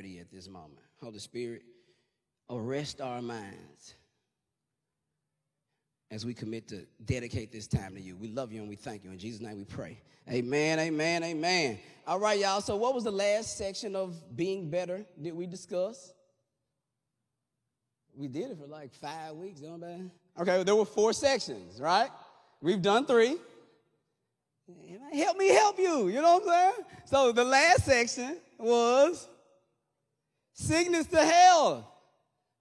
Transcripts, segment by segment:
at this moment. Holy Spirit, arrest our minds as we commit to dedicate this time to you. We love you and we thank you. In Jesus' name we pray. Amen, amen, amen. All right, y'all. So what was the last section of being better did we discuss? We did it for like 5 weeks. Okay, there were 4 sections, right? We've done 3. Help me help you. You know what I'm saying? So the last section was sickness to health,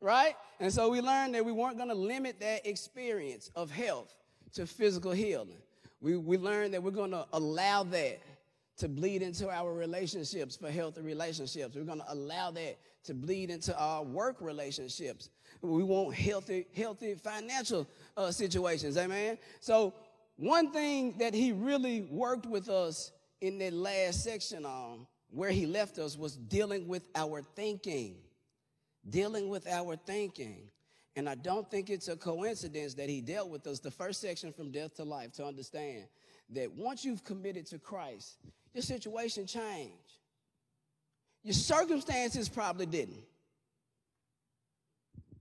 right? And so we learned that we weren't going to limit that experience of health to physical healing. We learned that we're going to allow that to bleed into our relationships for healthy relationships. We're going to allow that to bleed into our work relationships. We want healthy financial situations, amen? So one thing that he really worked with us in that last section on where he left us was dealing with our thinking. Dealing with our thinking. And I don't think it's a coincidence that he dealt with us, the first section from death to life, to understand that once you've committed to Christ, your situation changed. Your circumstances probably didn't.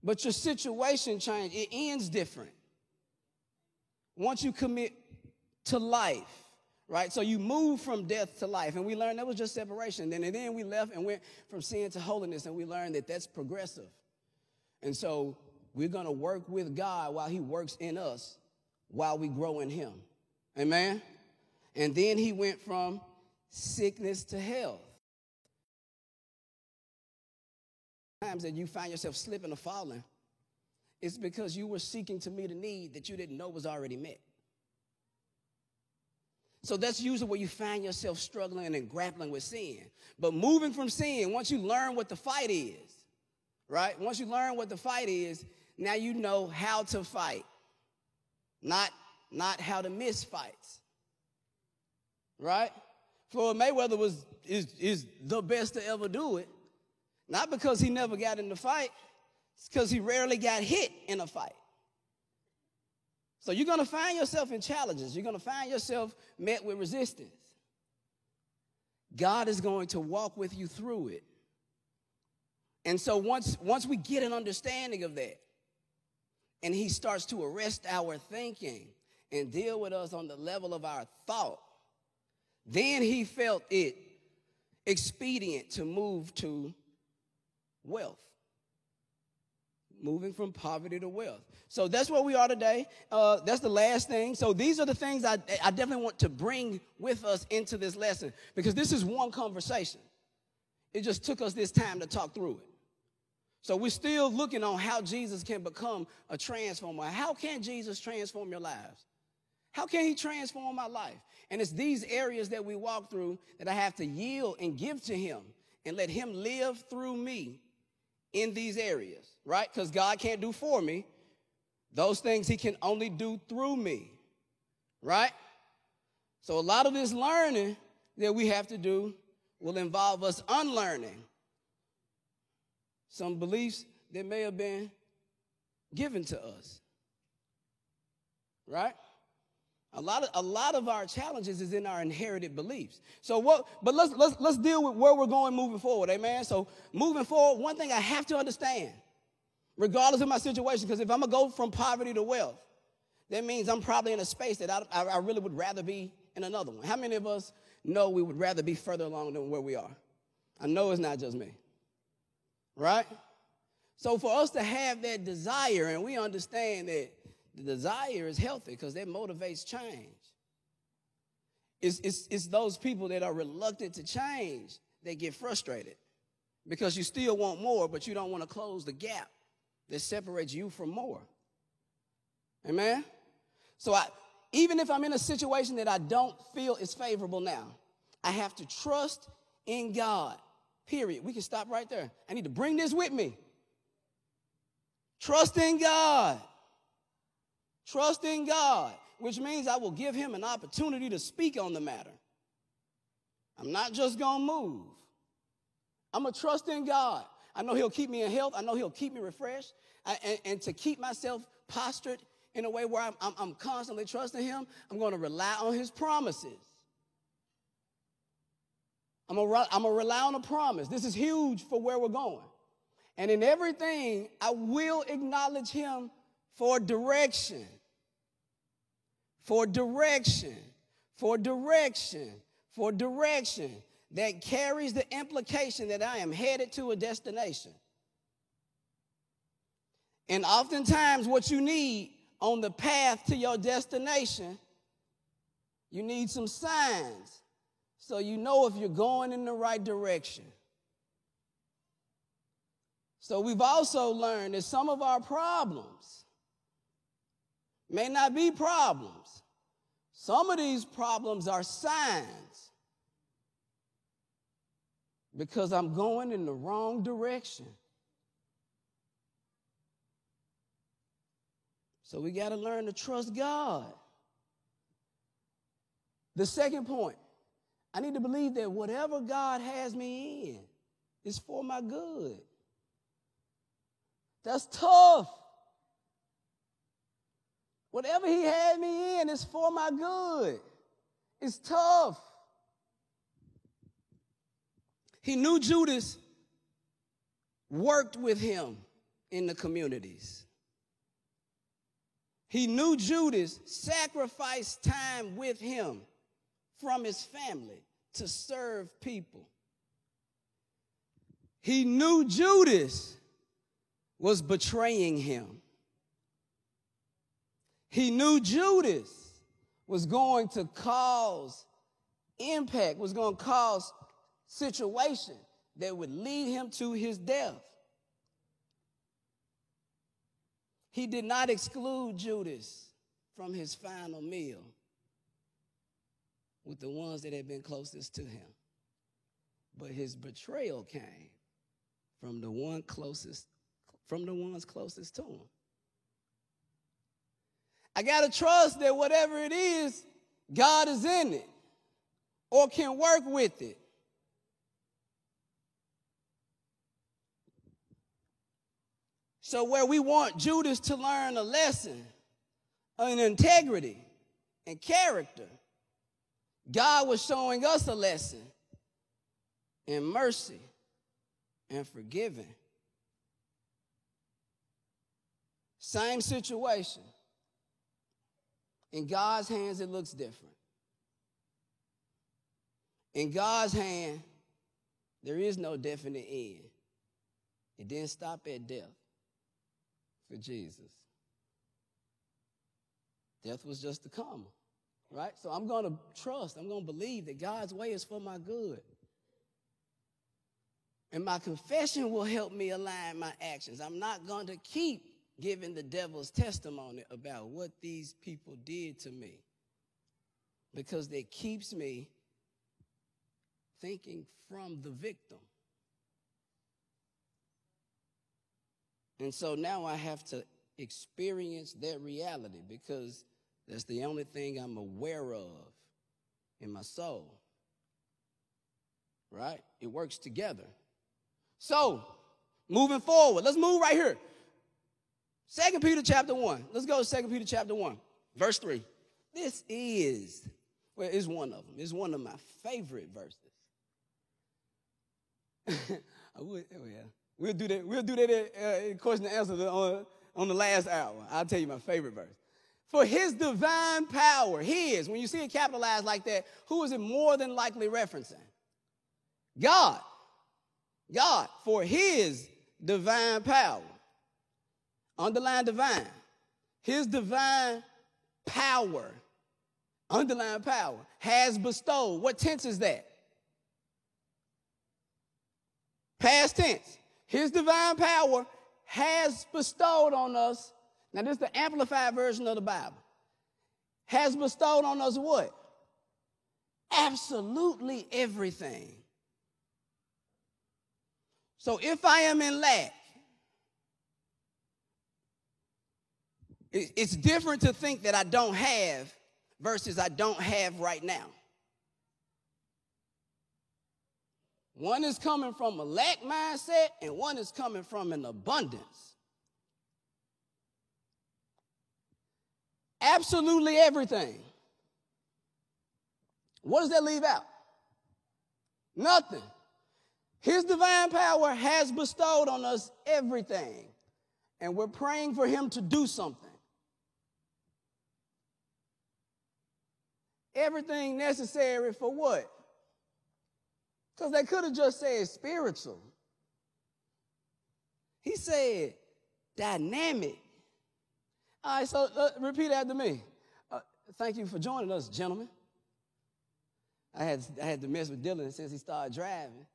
But your situation changed. It ends different. Once you commit to life, right? So you move from death to life. And we learned that was just separation. And then we left and went from sin to holiness. And we learned that that's progressive. And so we're going to work with God while he works in us, while we grow in him. Amen? And then he went from sickness to health. Times that you find yourself slipping or falling, it's because you were seeking to meet a need that you didn't know was already met. So that's usually where you find yourself struggling and grappling with sin. But moving from sin, once you learn what the fight is, right? Once you learn what the fight is, now you know how to fight, not how to miss fights, right? Floyd Mayweather is the best to ever do it, not because he never got in the fight, it's because he rarely got hit in a fight. So you're going to find yourself in challenges. You're going to find yourself met with resistance. God is going to walk with you through it. And so once we get an understanding of that, and he starts to arrest our thinking and deal with us on the level of our thought, then he felt it expedient to move to wealth. Moving from poverty to wealth. So that's where we are today. That's the last thing. So these are the things I definitely want to bring with us into this lesson, because this is one conversation. It just took us this time to talk through it. So we're still looking on how Jesus can become a transformer. How can Jesus transform your lives? How can he transform my life? And it's these areas that we walk through that I have to yield and give to him and let him live through me in these areas, right? Because God can't do for me those things he can only do through me, right? So a lot of this learning that we have to do will involve us unlearning some beliefs that may have been given to us, right? A lot of our challenges is in our inherited beliefs. But let's deal with where we're going moving forward, amen? So moving forward, one thing I have to understand, regardless of my situation, because if I'm going to go from poverty to wealth, that means I'm probably in a space that I really would rather be in another one. How many of us know we would rather be further along than where we are? I know it's not just me, right? So for us to have that desire, and we understand that the desire is healthy because that motivates change. It's those people that are reluctant to change that get frustrated because you still want more, but you don't want to close the gap that separates you from more. Amen? So even if I'm in a situation that I don't feel is favorable now, I have to trust in God, period. We can stop right there. I need to bring this with me. Trust in God. Trust in God, which means I will give him an opportunity to speak on the matter. I'm not just going to move. I'm going to trust in God. I know he'll keep me in health. I know he'll keep me refreshed. And to keep myself postured in a way where I'm constantly trusting him, I'm going to rely on his promises. I'm going to rely on a promise. This is huge for where we're going. And in everything, I will acknowledge him for direction. For direction. For direction. For direction. That carries the implication that I am headed to a destination. And oftentimes what you need on the path to your destination, you need some signs so you know if you're going in the right direction. So we've also learned that some of our problems may not be problems. Some of these problems are signs because I'm going in the wrong direction. So we got to learn to trust God. The second point, I need to believe that whatever God has me in is for my good. That's tough. Whatever he had me in is for my good. It's tough. He knew Judas worked with him in the communities. He knew Judas sacrificed time with him from his family to serve people. He knew Judas was betraying him. He knew Judas was going to cause impact, was going to cause situation that would lead him to his death. He did not exclude Judas from his final meal with the ones that had been closest to him. But his betrayal came from the ones closest to him. I got to trust that whatever it is, God is in it or can work with it. So where we want Judas to learn a lesson in integrity and character, God was showing us a lesson in mercy and forgiving. Same situation. In God's hands, it looks different. In God's hand, there is no definite end. It didn't stop at death for Jesus. Death was just the comma, right? So I'm going to trust, I'm going to believe that God's way is for my good. And my confession will help me align my actions. I'm not going to keep giving the devil's testimony about what these people did to me, because that keeps me thinking from the victim. And so now I have to experience that reality, because that's the only thing I'm aware of in my soul. Right? It works together. So, moving forward, let's move right here. 2 Peter chapter 1. Let's go to 2 Peter chapter 1, verse 3. This is, well, it's one of them. It's one of my favorite verses. We'll do that. We'll do that in question and answer on the last hour. I'll tell you my favorite verse. For his divine power, his, when you see it capitalized like that, who is it more than likely referencing? God. God, for his divine power. Underline divine. His divine power, underline power, has bestowed. What tense is that? Past tense. His divine power has bestowed on us. Now, this is the amplified version of the Bible. Has bestowed on us what? Absolutely everything. So if I am in lack, it's different to think that I don't have versus I don't have right now. One is coming from a lack mindset, and one is coming from an abundance. Absolutely everything. What does that leave out? Nothing. His divine power has bestowed on us everything. And we're praying for him to do something. Everything necessary for what? Because they could have just said spiritual. He said dynamic. All right, so repeat after me. Thank you for joining us, gentlemen. I had to mess with Dylan since he started driving.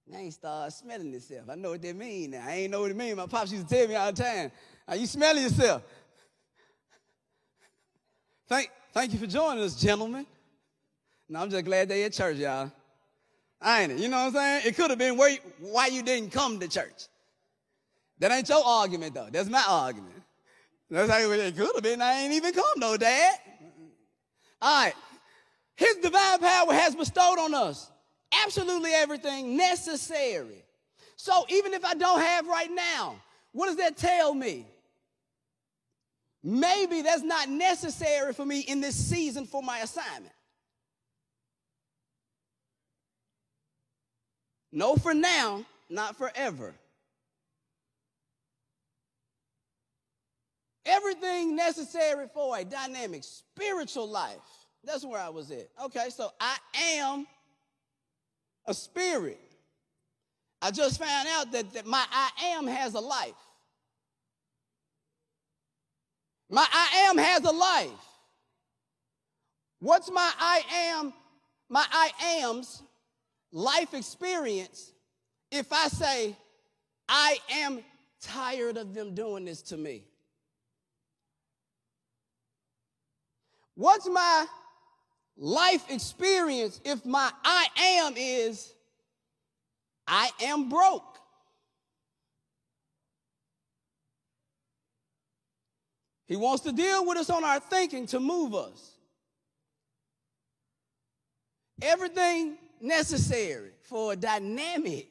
Now he started smelling himself. I know what that means now. I ain't know what it means. My pops used to tell me all the time, are you smelling yourself? Thank you for joining us, gentlemen. No, I'm just glad they at church, y'all. Ain't it? You know what I'm saying? It could have been why you didn't come to church. That ain't your argument, though. That's my argument. That's how it could have been. I ain't even come, though, Dad. All right. His divine power has bestowed on us absolutely everything necessary. So even if I don't have right now, what does that tell me? Maybe that's not necessary for me in this season for my assignment. No, for now, not forever. Everything necessary for a dynamic spiritual life. That's where I was at. Okay, so I am a spirit. I just found out that my I am has a life. My I am has a life. What's my I am's life experience if I say, I am tired of them doing this to me? What's my life experience if my I am is, I am broke? He wants to deal with us on our thinking to move us. Everything necessary for a dynamic,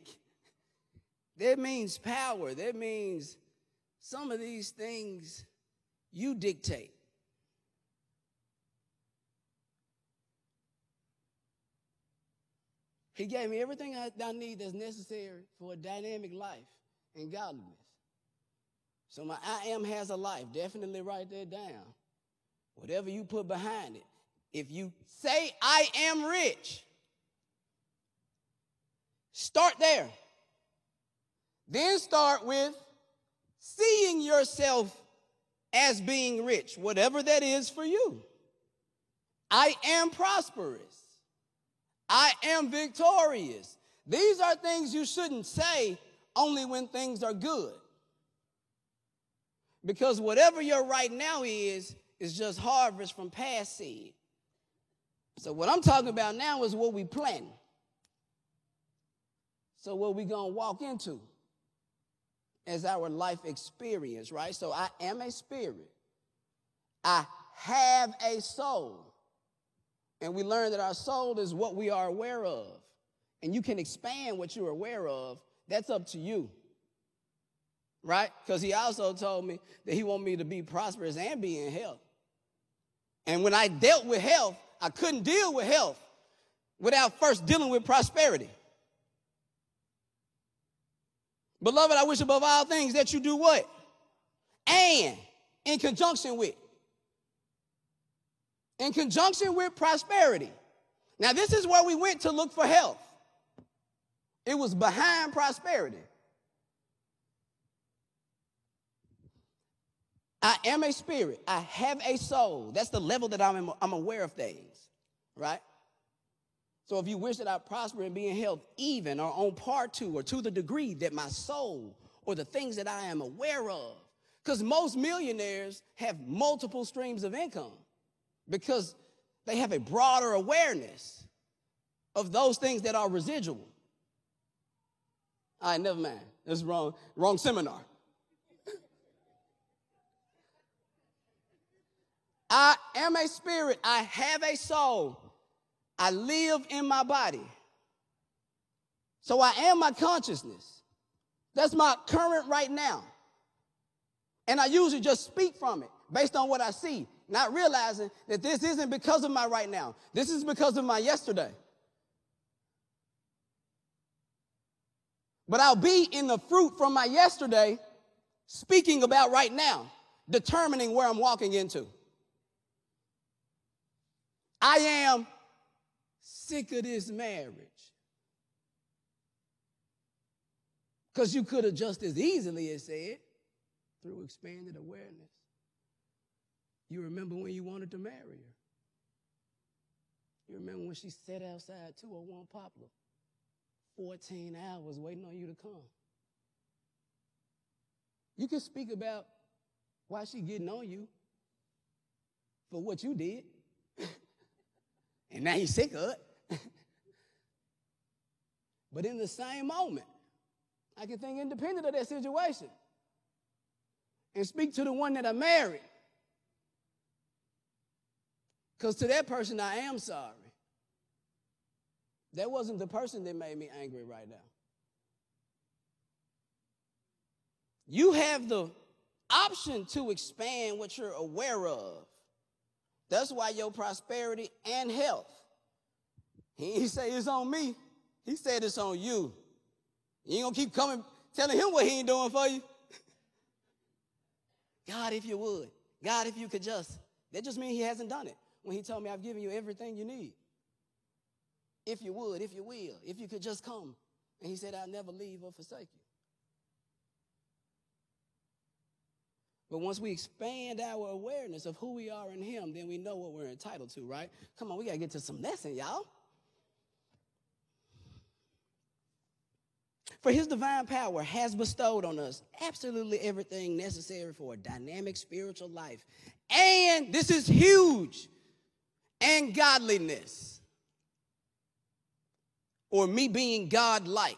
that means power. That means some of these things you dictate. He gave me everything I need that's necessary for a dynamic life and godliness. So my I am has a life. Definitely write that down. Whatever you put behind it. If you say I am rich, start there. Then start with seeing yourself as being rich, whatever that is for you. I am prosperous. I am victorious. These are things you shouldn't say only when things are good. Because whatever your right now is just harvest from past seed. So what I'm talking about now is what we plant. So what we going to walk into as our life experience, right? So I am a spirit. I have a soul. And we learn that our soul is what we are aware of. And you can expand what you're aware of. That's up to you. Right? Because he also told me that he wanted me to be prosperous and be in health. And when I dealt with health, I couldn't deal with health without first dealing with prosperity. Beloved, I wish above all things that you do what? And in conjunction with. In conjunction with prosperity. Now, this is where we went to look for health. It was behind prosperity. I am a spirit. I have a soul. That's the level that I'm aware of things, right? So if you wish that I prosper and be in health even or on par to or to the degree that my soul or the things that I am aware of, because most millionaires have multiple streams of income because they have a broader awareness of those things that are residual. All right, never mind. That's wrong seminar. I am a spirit. I have a soul. I live in my body. So I am my consciousness. That's my current right now. And I usually just speak from it based on what I see, not realizing that this isn't because of my right now. This is because of my yesterday. But I'll be in the fruit from my yesterday, speaking about right now, determining where I'm walking into. I am sick of this marriage. Because you could have just as easily as said, through expanded awareness, you remember when you wanted to marry her. You remember when she sat outside 201 Poplar, 14 hours waiting on you to come. You can speak about why she getting on you for what you did. And now he's sick of it. But in the same moment, I can think independent of that situation and speak to the one that I married. Because to that person, I am sorry. That wasn't the person that made me angry right now. You have the option to expand what you're aware of. That's why your prosperity and health. He ain't say it's on me. He said it's on you. You ain't gonna keep coming telling him what he ain't doing for you. God, if you would. God, if you could just. That just means he hasn't done it. When he told me I've given you everything you need. If you would, if you will, if you could just come. And he said, I'll never leave or forsake you. But once we expand our awareness of who we are in him, then we know what we're entitled to, right? Come on, we got to get to some lesson, y'all. For his divine power has bestowed on us absolutely everything necessary for a dynamic spiritual life. And this is huge. And godliness. Or me being God-like.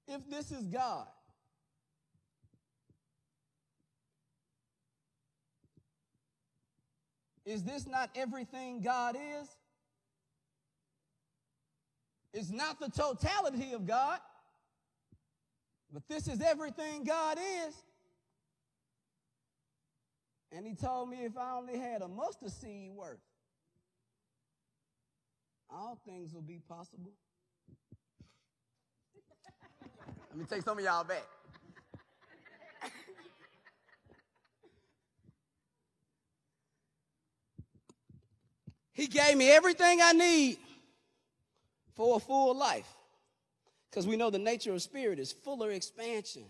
If this is God, is this not everything God is? It's not the totality of God, but this is everything God is. And he told me if I only had a mustard seed worth, all things will be possible. Let me take some of y'all back. He gave me everything I need for a full life. Because we know the nature of spirit is fuller expansion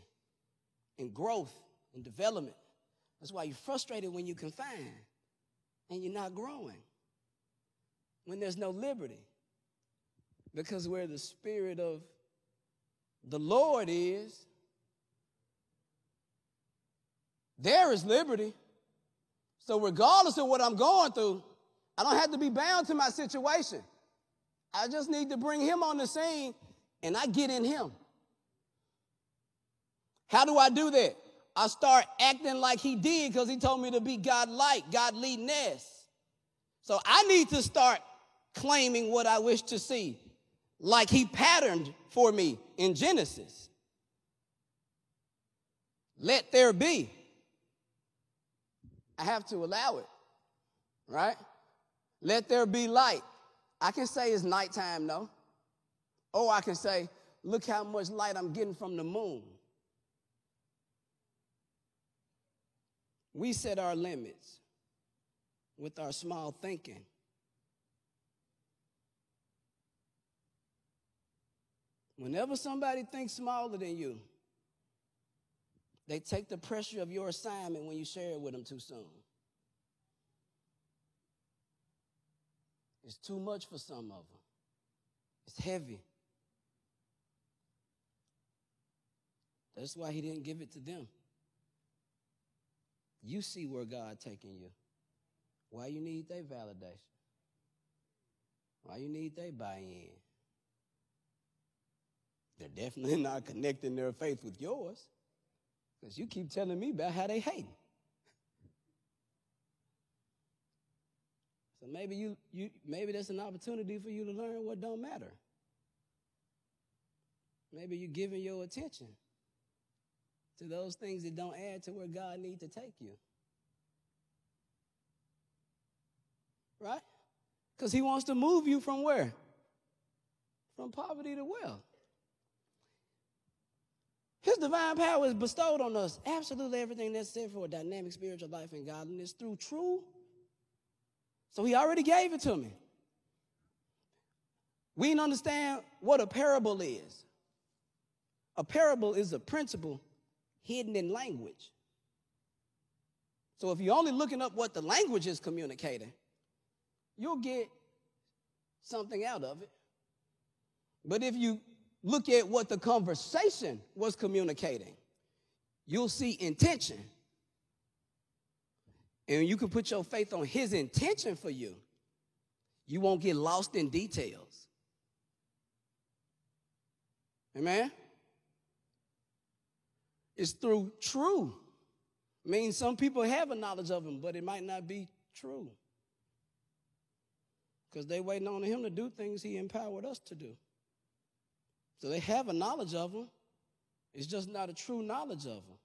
and growth and development. That's why you're frustrated when you confine and you're not growing. When there's no liberty. Because where the spirit of the Lord is, there is liberty. So regardless of what I'm going through, I don't have to be bound to my situation. I just need to bring him on the scene, and I get in him. How do I do that? I start acting like he did because he told me to be God-like, godliness. So I need to start claiming what I wish to see, like he patterned for me in Genesis. Let there be. I have to allow it, right? Let there be light. I can say it's nighttime, no. Or I can say, look how much light I'm getting from the moon. We set our limits with our small thinking. Whenever somebody thinks smaller than you, they take the pressure of your assignment when you share it with them too soon. It's too much for some of them. It's heavy. That's why he didn't give it to them. You see where God taking you. Why you need their validation? Why you need their buy-in? They're definitely not connecting their faith with yours because you keep telling me about how they hate. So maybe maybe that's an opportunity for you to learn what don't matter. Maybe you're giving your attention to those things that don't add to where God needs to take you. Right? Because he wants to move you from where? From poverty to wealth. His divine power is bestowed on us absolutely everything necessary for a dynamic spiritual life and godliness through true. So he already gave it to me. We didn't understand what a parable is. A parable is a principle hidden in language. So if you're only looking up what the language is communicating, you'll get something out of it. But if you look at what the conversation was communicating, you'll see intention. And you can put your faith on his intention for you. You won't get lost in details. Amen? It's through true. Means some people have a knowledge of him, but it might not be true. Because they're waiting on him to do things he empowered us to do. So they have a knowledge of him. It's just not a true knowledge of him.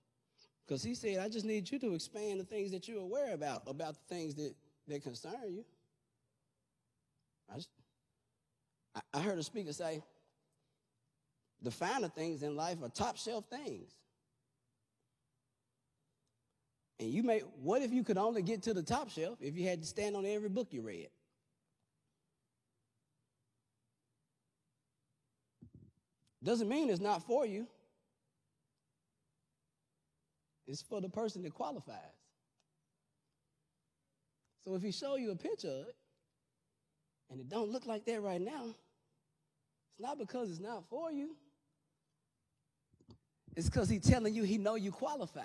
Because he said, I just need you to expand the things that you're aware about the things that concern you. I heard a speaker say, the finer things in life are top shelf things. And what if you could only get to the top shelf if you had to stand on every book you read? Doesn't mean it's not for you. It's for the person that qualifies. So if he show you a picture of it, and it don't look like that right now, it's not because it's not for you. It's because he's telling you he know you qualify.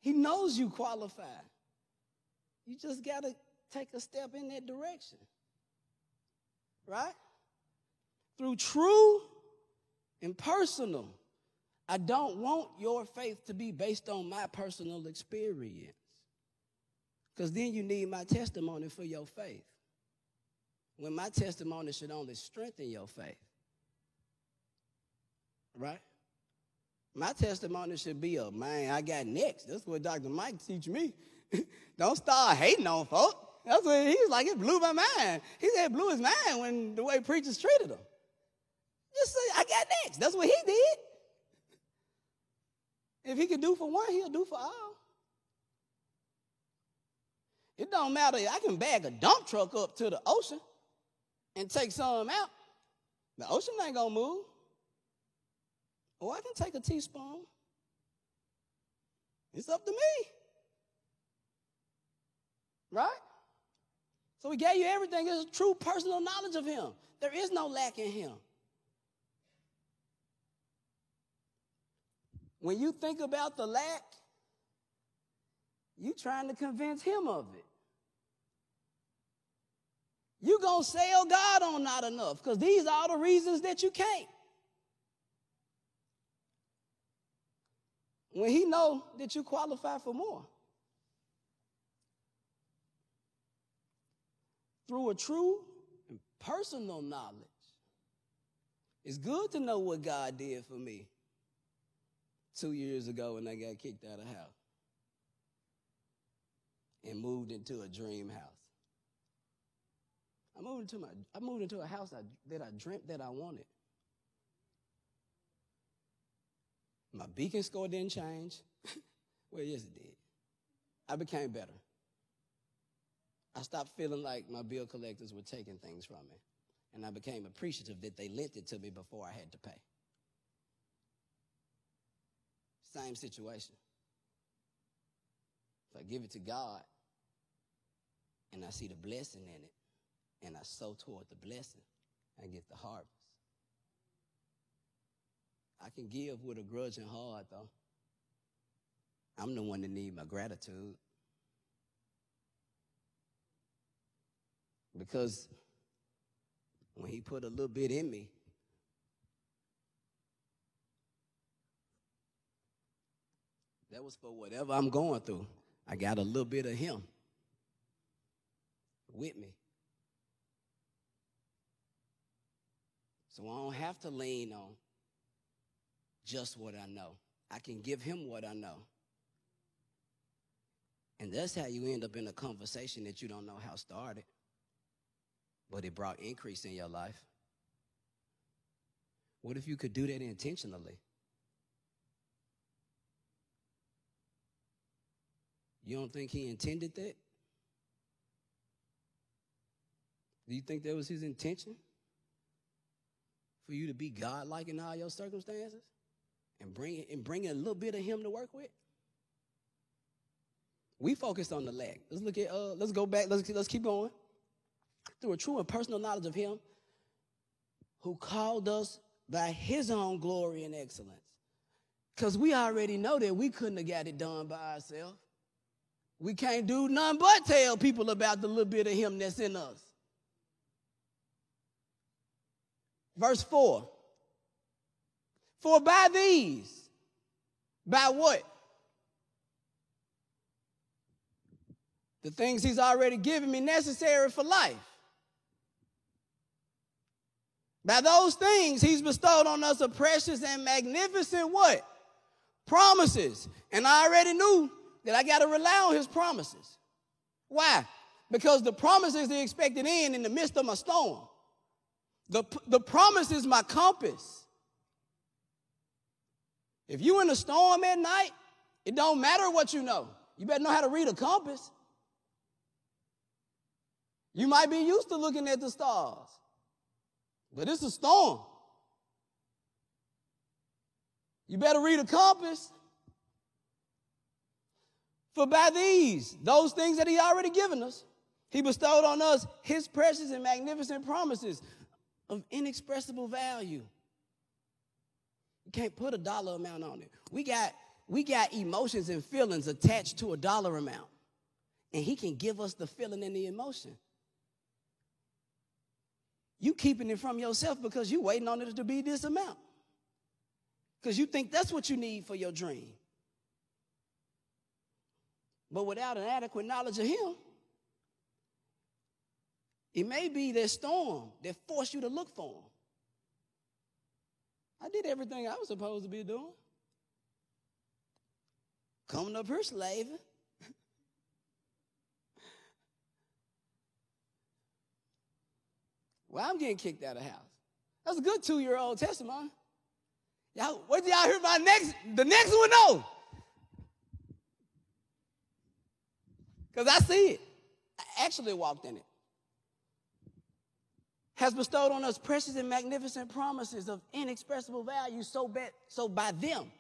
He knows you qualify. You just got to take a step in that direction. Right? Through true and personal. I don't want your faith to be based on my personal experience. Because then you need my testimony for your faith. When my testimony should only strengthen your faith. Right? My testimony should be man, I got next. That's what Dr. Mike teach me. Don't start hating on folk. That's what he was like, it blew my mind. He said it blew his mind when the way preachers treated him. Just say, I got next. That's what he did. If he can do for one, he'll do for all. It don't matter. I can bag a dump truck up to the ocean and take some out. The ocean ain't going to move. Or I can take a teaspoon. It's up to me. Right? So he gave you everything. It's true personal knowledge of him. There is no lack in him. When you think about the lack, you're trying to convince him of it. You're going to sell God on not enough because these are all the reasons that you can't. When he know that you qualify for more. Through a true and personal knowledge. It's good to know what God did for me 2 years ago when I got kicked out of the house and moved into a dream house. I moved into a house that I dreamt that I wanted. My beacon score didn't change. Well, yes, it did. I became better. I stopped feeling like my bill collectors were taking things from me. And I became appreciative that they lent it to me before I had to pay. Same situation. If I give it to God and I see the blessing in it and I sow toward the blessing, I get the harvest. I can give with a grudging heart, though. I'm the one that need my gratitude. Because when he put a little bit in me, that was for whatever I'm going through. I got a little bit of him with me. So I don't have to lean on just what I know. I can give him what I know. And that's how you end up in a conversation that you don't know how started, but it brought increase in your life. What if you could do that intentionally? You don't think he intended that? Do you think that was his intention? For you to be God-like in all your circumstances? And bring a little bit of him to work with? We focused on the lack. Let's look at, let's go back, let's keep going. Through a true and personal knowledge of him who called us by his own glory and excellence. Because we already know that we couldn't have got it done by ourselves. We can't do nothing but tell people about the little bit of him that's in us. Verse 4. For by these, by what? The things he's already given me necessary for life. By those things, he's bestowed on us a precious and magnificent what? Promises. And I already knew that I got to rely on his promises. Why? Because the promise is the expected end in the midst of my storm. The promise is my compass. If you're in a storm at night, it don't matter what you know. You better know how to read a compass. You might be used to looking at the stars, but it's a storm. You better read a compass. For by these, those things that he already given us, he bestowed on us his precious and magnificent promises of inexpressible value. You can't put a dollar amount on it. We got emotions and feelings attached to a dollar amount, and he can give us the feeling and the emotion. You keeping it from yourself because you waiting on it to be this amount. Because you think that's what you need for your dream. But without an adequate knowledge of him, it may be that storm that forced you to look for him. I did everything I was supposed to be doing. Coming up here slaving. Well, I'm getting kicked out of the house. That's a good 2-year-old testimony. Y'all, wait till y'all hear the next one though. Because I see it. I actually walked in it. Has bestowed on us precious and magnificent promises of inexpressible value, so by them,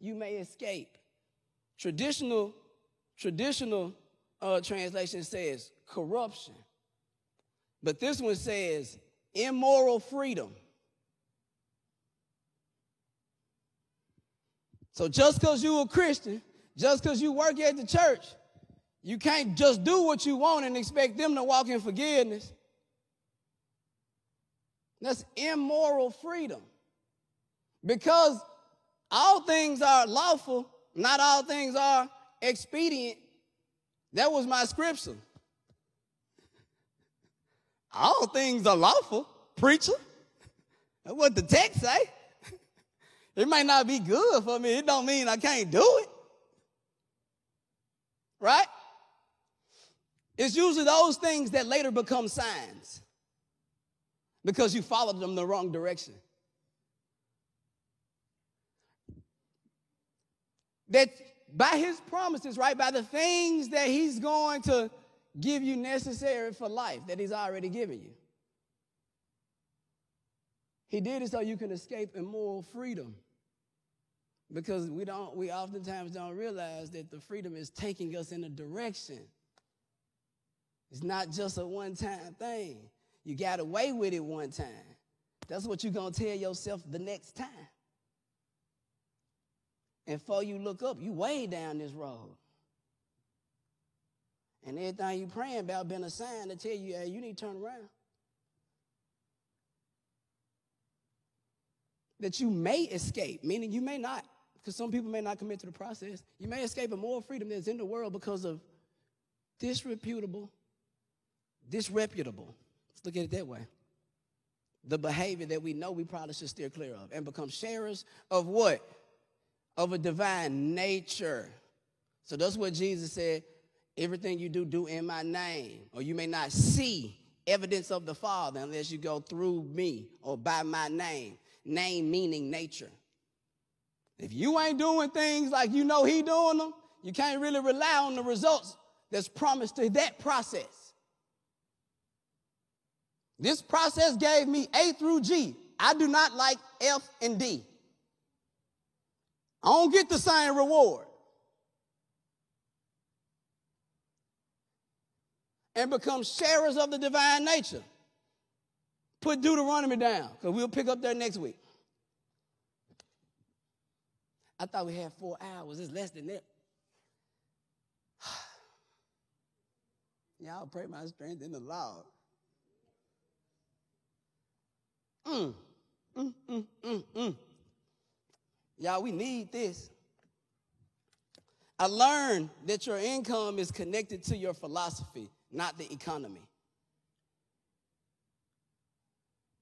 you may escape. Traditional translation says corruption. But this one says immoral freedom. So just because you're a Christian, just because you work at the church, you can't just do what you want and expect them to walk in forgiveness. That's immoral freedom. Because all things are lawful, not all things are expedient. That was my scripture. All things are lawful, preacher. That's what the text say. It might not be good for me. It don't mean I can't do it. Right? It's usually those things that later become signs because you followed them the wrong direction. That by his promises, right, by the things that he's going to give you necessary for life that he's already given you. He did it so you can escape immoral freedom. Because we oftentimes don't realize that the freedom is taking us in a direction. It's not just a one-time thing. You got away with it one time. That's what you're going to tell yourself the next time. And before you look up, you way down this road. And everything you praying about been a sign to tell you, hey, you need to turn around. That you may escape, meaning you may not, because some people may not commit to the process. You may escape a moral freedom that's in the world because of disreputable, let's look at it that way, the behavior that we know we probably should steer clear of and become sharers of what? Of a divine nature. So that's what Jesus said, everything you do, do in my name. Or you may not see evidence of the Father unless you go through me or by my name. Name meaning nature. If you ain't doing things like you know he doing them, you can't really rely on the results that's promised to that process. This process gave me A through G. I do not like F and D. I don't get the same reward. And become sharers of the divine nature. Put Deuteronomy down, because we'll pick up there next week. I thought we had 4 hours. It's less than that. Y'all pray my strength in the Lord. Y'all, we need this. I learned that your income is connected to your philosophy, not the economy.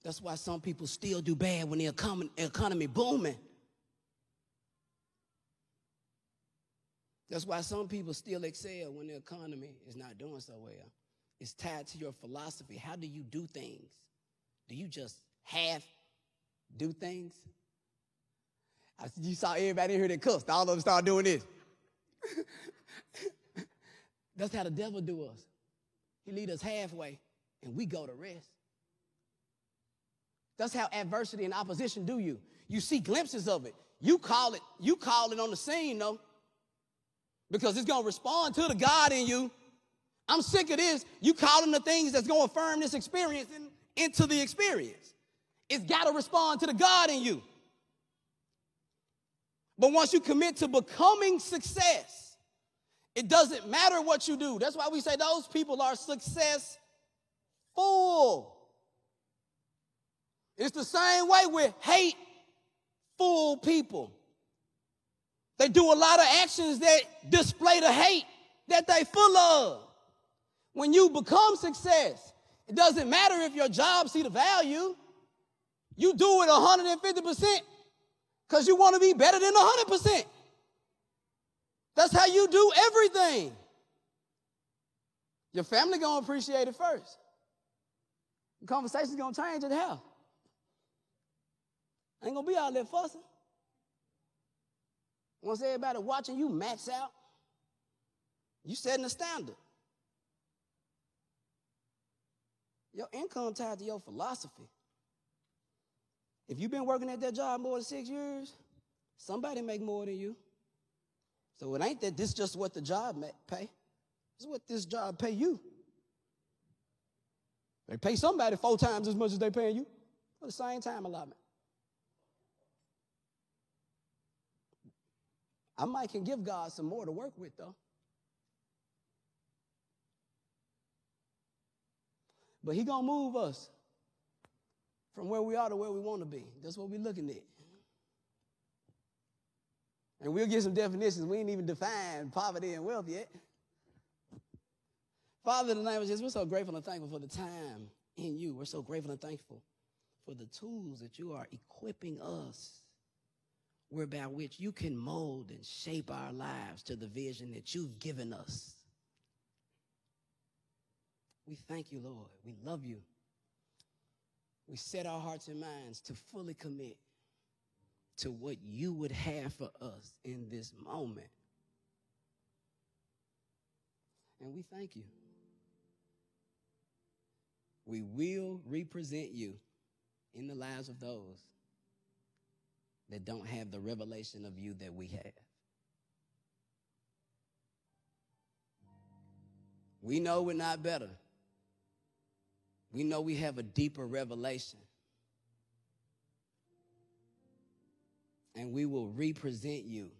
That's why some people still do bad when the economy booming. That's why some people still excel when the economy is not doing so well. It's tied to your philosophy. How do you do things? Do you just do things? You saw everybody in here that cussed. All of them started doing this. That's how the devil do us. He lead us halfway, and we go to rest. That's how adversity and opposition do you. You see glimpses of it. You call it on the scene, though, because it's going to respond to the God in you. I'm sick of this. You calling the things that's going to affirm this experience into the experience. It's got to respond to the God in you. But once you commit to becoming success, it doesn't matter what you do. That's why we say those people are successful. It's the same way with hateful people. They do a lot of actions that display the hate that they full of. When you become success, it doesn't matter if your job see the value. You do it 150% because you want to be better than 100%. That's how you do everything. Your family going to appreciate it first. The conversation's going to change at the house. Ain't going to be out there fussing. Once everybody watching you max out, you setting a standard. Your income tied to your philosophy. If you've been working at that job more than 6 years, somebody make more than you. So it ain't that this just what the job pay. This is what this job pay you. They pay somebody 4 times as much as they paying you for the same time allotment. I might can give God some more to work with, though. But he going to move us from where we are to where we want to be. That's what we're looking at. And we'll get some definitions. We ain't even defined poverty and wealth yet. Father, in the name of Jesus, we're so grateful and thankful for the time in you. We're so grateful and thankful for the tools that you are equipping us, whereby which you can mold and shape our lives to the vision that you've given us. We thank you, Lord. We love you. We set our hearts and minds to fully commit to what you would have for us in this moment. And we thank you. We will represent you in the lives of those that don't have the revelation of you that we have. We know we're not better. We know we have a deeper revelation. And we will represent you